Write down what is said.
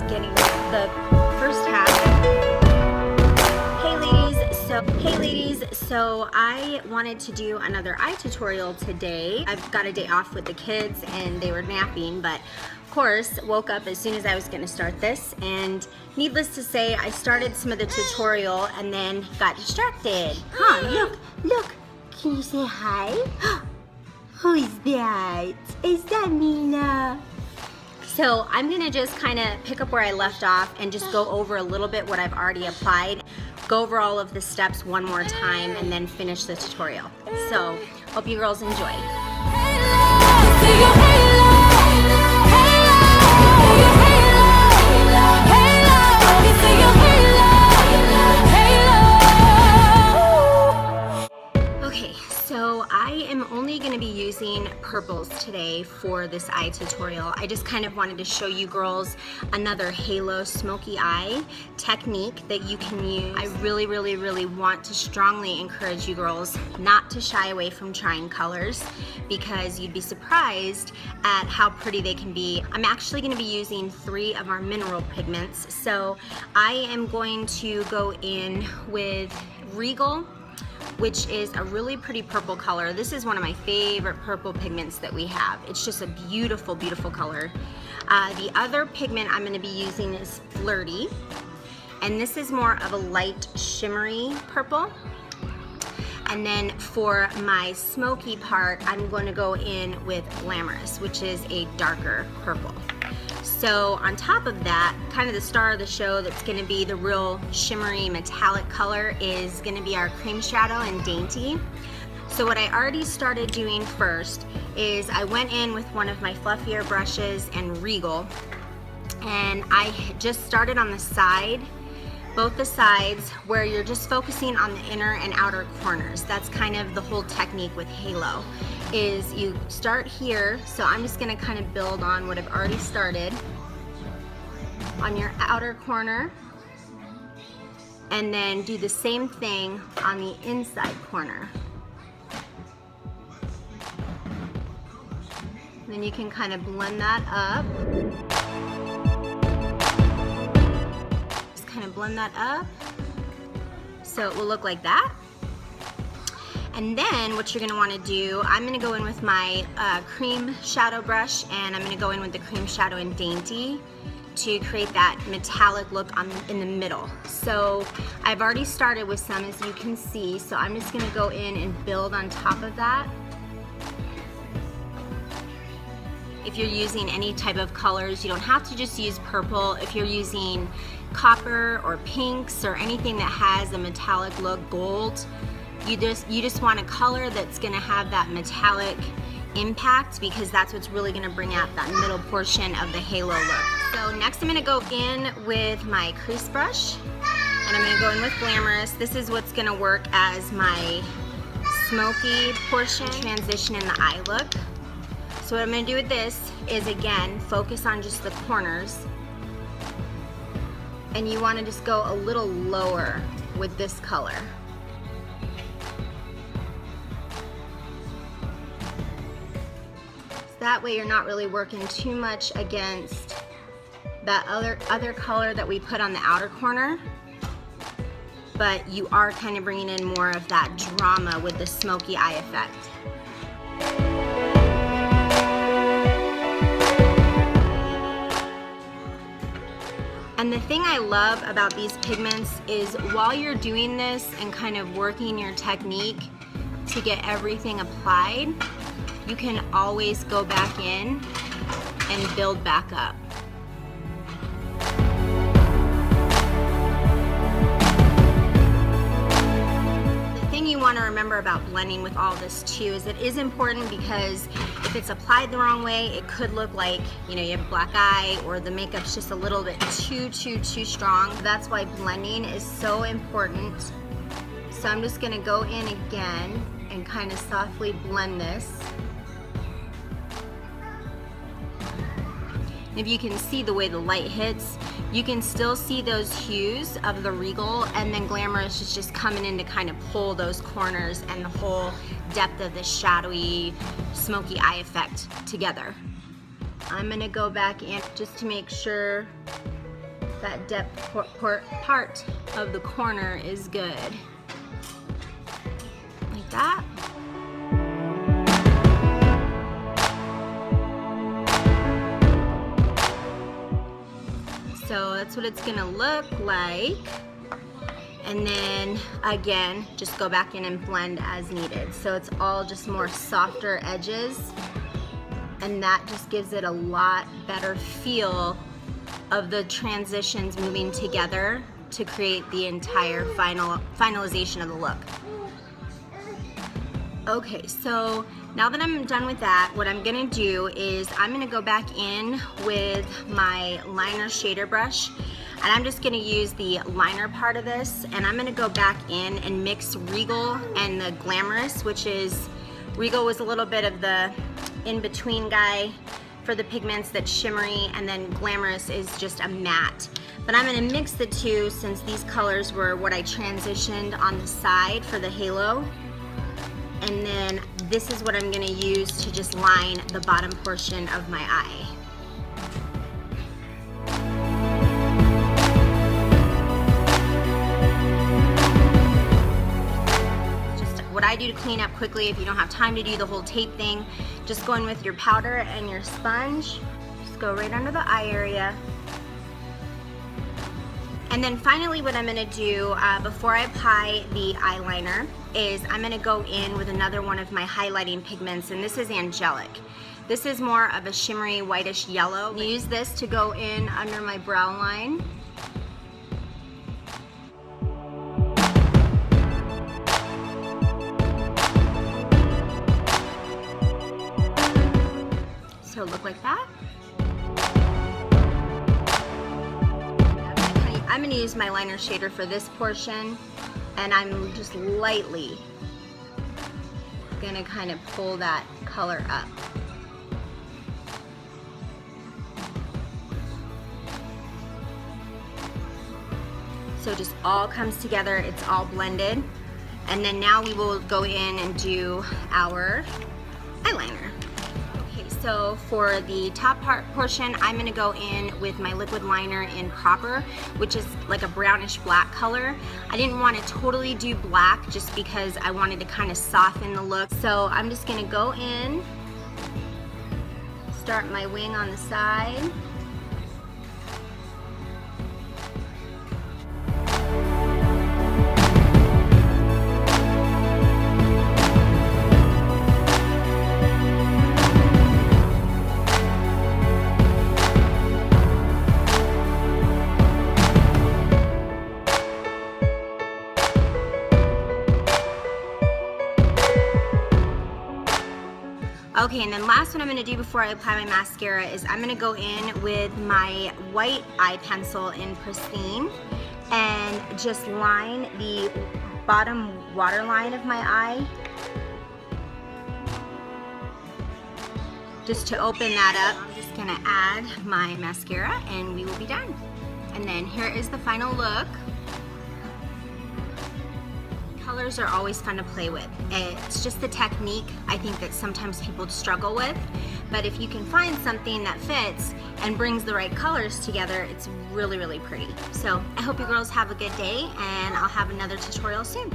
getting the first half. Hey ladies, so I wanted to do another eye tutorial today. I've got a day off with the kids and they were napping, but of course woke up as soon as I was going to start this, and needless to say I started some of the tutorial and then got distracted. Huh, look, can you say hi? Who is that? Is that Mina? So I'm gonna just kind of pick up where I left off and just go over a little bit what I've already applied, go over all of the steps one more time, and then finish the tutorial. So hope you girls enjoy. So I am only going to be using purples today for this eye tutorial. I just kind of wanted to show you girls another halo smoky eye technique that you can use. I really want to strongly encourage you girls not to shy away from trying colors, because you'd be surprised at how pretty they can be. I'm actually going to be using 3 of our mineral pigments. So I am going to go in with Regal, which is a really pretty purple color. This is one of my favorite purple pigments that we have. It's just a beautiful color. The other pigment I'm gonna be using is Flirty, and this is more of a light shimmery purple. And then for my smoky part, I'm going to go in with Glamorous, which is a darker purple. So on top of that, kind of the star of the show that's going to be the real shimmery metallic color is going to be our cream shadow in Dainty. So what I already started doing first is I went in with one of my fluffier brushes and Regal, and I just started on the side, both the sides, where you're just focusing on the inner and outer corners. That's kind of the whole technique with halo, is you start here. So I'm just gonna kind of build on what I've already started on your outer corner, and then do the same thing on the inside corner. Then you can kind of blend that up. Just kind of blend that up so it will look like that. And then what you're gonna wanna do, I'm gonna go in with my cream shadow brush, and I'm gonna go in with the cream shadow in Dainty to create that metallic look in the middle. So I've already started with some, as you can see, so I'm just gonna go in and build on top of that. If you're using any type of colors, you don't have to just use purple. If you're using copper or pinks or anything that has a metallic look, gold, you just want a color that's gonna have that metallic impact, because that's what's really gonna bring out that middle portion of the halo look. So next I'm gonna go in with my crease brush, and I'm gonna go in with Glamorous. This is what's gonna work as my smoky portion transition in the eye look. So what I'm gonna do with this is, again, focus on just the corners, and you wanna just go a little lower with this color. That way you're not really working too much against that other color that we put on the outer corner, but you are kind of bringing in more of that drama with the smoky eye effect. And the thing I love about these pigments is, while you're doing this and kind of working your technique to get everything applied, you can always go back in and build back up. The thing you want to remember about blending with all this too is it is important, because if it's applied the wrong way, it could look like, you know, you have a black eye, or the makeup's just a little bit too strong. That's why blending is so important. So I'm just gonna go in again and kind of softly blend this. If you can see the way the light hits, you can still see those hues of the Regal, and then Glamorous is just coming in to kind of pull those corners and the whole depth of the shadowy, smoky eye effect together. I'm gonna go back in just to make sure that depth part of the corner is good. Like that. So that's what it's gonna look like. And then again, just go back in and blend as needed. So it's all just more softer edges, and that just gives it a lot better feel of the transitions moving together to create the entire finalization of the look. Okay, so now that I'm done with that, what I'm gonna do is I'm gonna go back in with my liner shader brush, and I'm just gonna use the liner part of this, and I'm gonna go back in and mix Regal and the Glamorous, which is, Regal was a little bit of the in-between guy for the pigments that's shimmery, and then Glamorous is just a matte. But I'm gonna mix the two since these colors were what I transitioned on the side for the halo. And then this is what I'm gonna use to just line the bottom portion of my eye. Just what I do to clean up quickly if you don't have time to do the whole tape thing, just go in with your powder and your sponge, just go right under the eye area. And then finally what I'm gonna do before I apply the eyeliner is I'm gonna go in with another one of my highlighting pigments, and this is Angelic. This is more of a shimmery whitish yellow. I use this to go in under my brow line. So look like that. I'm gonna use my liner shader for this portion, and I'm just lightly gonna kind of pull that color up. So it just all comes together, it's all blended. And then now we will go in and do our eyeliner. So for the top portion, I'm gonna go in with my liquid liner in Proper, which is like a brownish black color. I didn't want to totally do black just because I wanted to kind of soften the look. So I'm just gonna go in, start my wing on the side. Okay, and then last one I'm gonna do before I apply my mascara is I'm gonna go in with my white eye pencil in Pristine and just line the bottom waterline of my eye, just to open that up. I'm just gonna add my mascara and we will be done. And then here is the final look. Colors are always fun to play with. It's just the technique I think that sometimes people struggle with, but if you can find something that fits and brings the right colors together, it's really, really pretty. So I hope you girls have a good day, and I'll have another tutorial soon.